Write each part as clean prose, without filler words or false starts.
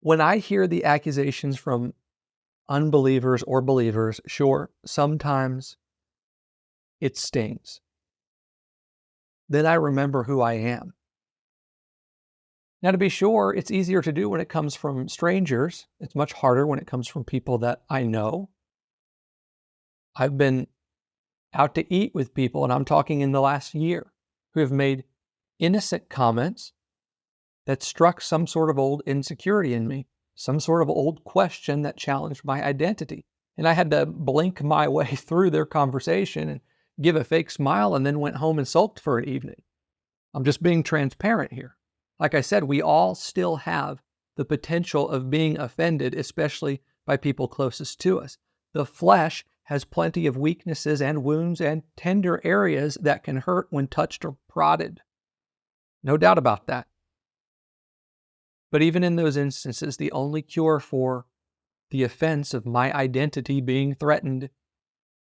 When I hear the accusations from unbelievers or believers, sure, sometimes it stings. Then I remember who I am. Now, to be sure, it's easier to do when it comes from strangers. It's much harder when it comes from people that I know. I've been out to eat with people, and I'm talking in the last year, who have made innocent comments that struck some sort of old insecurity in me, some sort of old question that challenged my identity. And I had to blink my way through their conversation and give a fake smile and then went home and sulked for an evening. I'm just being transparent here. Like I said, we all still have the potential of being offended, especially by people closest to us. The flesh has plenty of weaknesses and wounds and tender areas that can hurt when touched or prodded. No doubt about that. But even in those instances, the only cure for the offense of my identity being threatened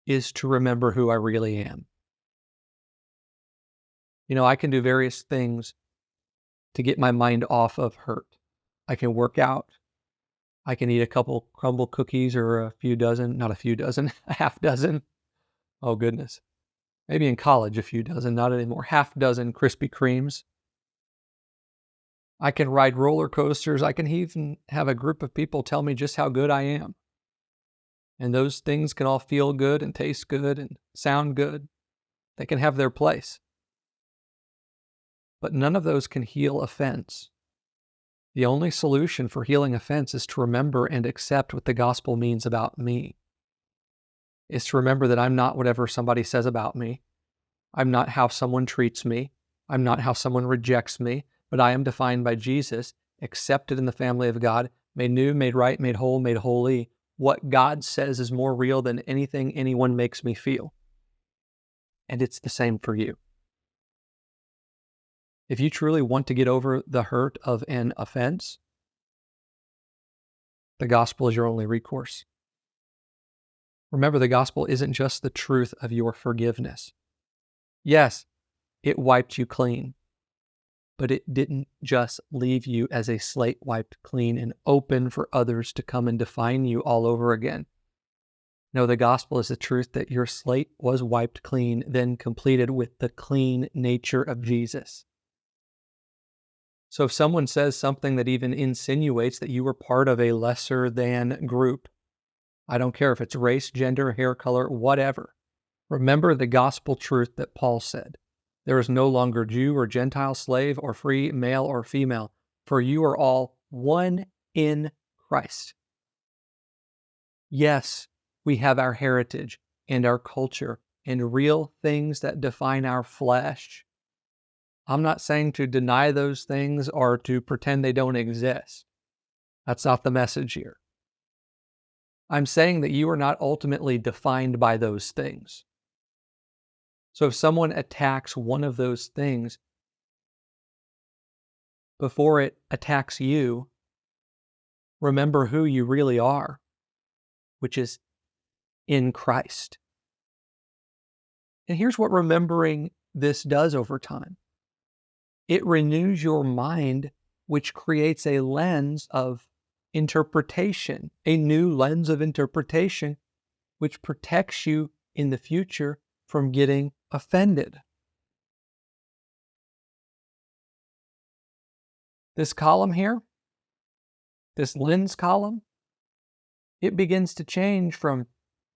is to remember who I really am. I can do various things to get my mind off of hurt. I can work out. I can eat a couple crumble cookies or a few dozen, not a few dozen, a half dozen. Oh, goodness. Maybe in college, a few dozen, not anymore. Half dozen Krispy Kremes. I can ride roller coasters. I can even have a group of people tell me just how good I am. And those things can all feel good and taste good and sound good. They can have their place. But none of those can heal offense. The only solution for healing offense is to remember and accept what the gospel means about me. It's to remember that I'm not whatever somebody says about me. I'm not how someone treats me. I'm not how someone rejects me, but I am defined by Jesus, accepted in the family of God, made new, made right, made whole, made holy. What God says is more real than anything anyone makes me feel. And it's the same for you. If you truly want to get over the hurt of an offense, the gospel is your only recourse. Remember, the gospel isn't just the truth of your forgiveness. Yes, it wiped you clean, but it didn't just leave you as a slate wiped clean and open for others to come and define you all over again. No, the gospel is the truth that your slate was wiped clean, then completed with the clean nature of Jesus. So if someone says something that even insinuates that you were part of a lesser than group, I don't care if it's race, gender, hair color, whatever, remember the gospel truth that Paul said. There is no longer Jew or Gentile, slave or free, male or female, for you are all one in Christ. Yes, we have our heritage and our culture and real things that define our flesh. I'm not saying to deny those things or to pretend they don't exist. That's not the message here. I'm saying that you are not ultimately defined by those things. So if someone attacks one of those things before it attacks you, remember who you really are, which is in Christ. And here's what remembering this does over time. It renews your mind, which creates a lens of interpretation, a new lens of interpretation, which protects you in the future from getting offended. This column here, this lens column, it begins to change from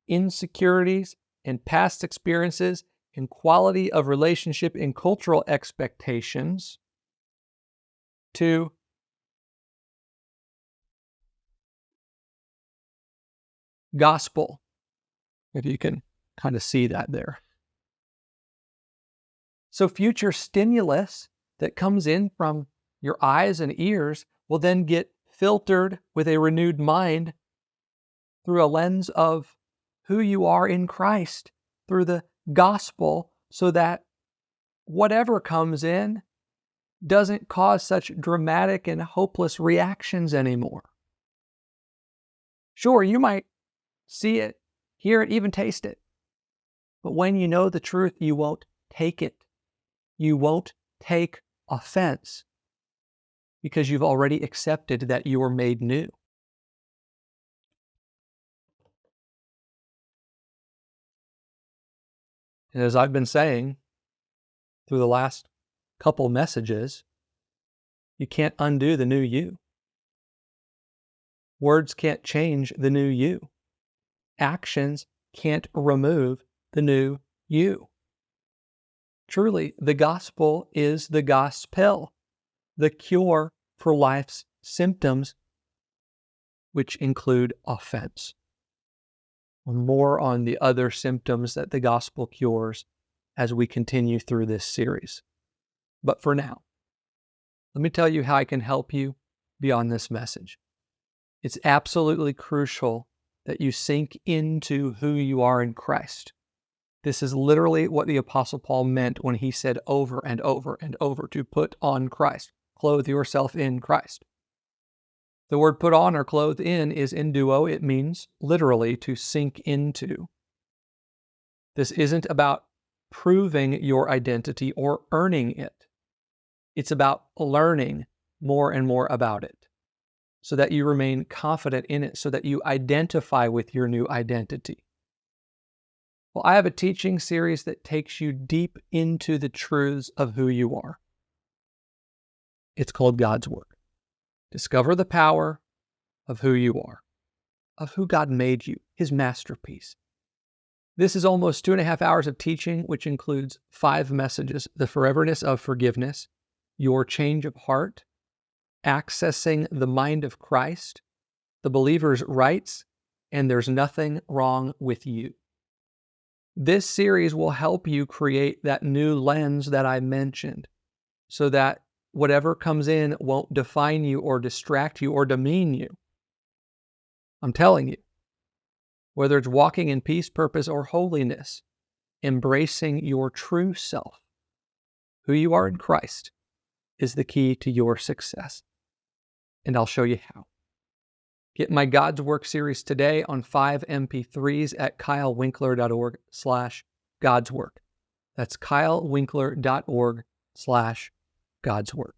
insecurities and past experiences and quality of relationship and cultural expectations to gospel, if you can kind of see that there. So future stimulus that comes in from your eyes and ears will then get filtered with a renewed mind through a lens of who you are in Christ, through the gospel, so that whatever comes in doesn't cause such dramatic and hopeless reactions anymore. Sure, you might see it, hear it, even taste it. But when you know the truth, you won't take it. You won't take offense. because you've already accepted that you were made new. And as I've been saying through the last couple messages, you can't undo the new you. Words can't change the new you. Actions can't remove the new you. Truly, the gospel is the gospel, the cure for life's symptoms, which include offense. More on the other symptoms that the gospel cures as we continue through this series. But for now, let me tell you how I can help you beyond this message. It's absolutely crucial that you sink into who you are in Christ. This is literally what the Apostle Paul meant when he said over and over and over to put on Christ, clothe yourself in Christ. The word put on or clothe in is enduo. It means literally to sink into. This isn't about proving your identity or earning it. It's about learning more and more about it so that you remain confident in it, so that you identify with your new identity. Well, I have a teaching series that takes you deep into the truths of who you are. It's called God's Work. Discover the power of who you are, of who God made you, His masterpiece. This is almost 2.5 hours of teaching, which includes 5 messages: the foreverness of forgiveness, your change of heart, accessing the mind of Christ, the believer's rights, and there's nothing wrong with you. This series will help you create that new lens that I mentioned so that whatever comes in won't define you or distract you or demean you. I'm telling you, whether it's walking in peace, purpose, or holiness, embracing your true self, who you are in Christ, is the key to your success. And I'll show you how. Get my God's Work series today on 5 MP3s at kylewinkler.org/God's Work. That's kylewinkler.org/God's Work.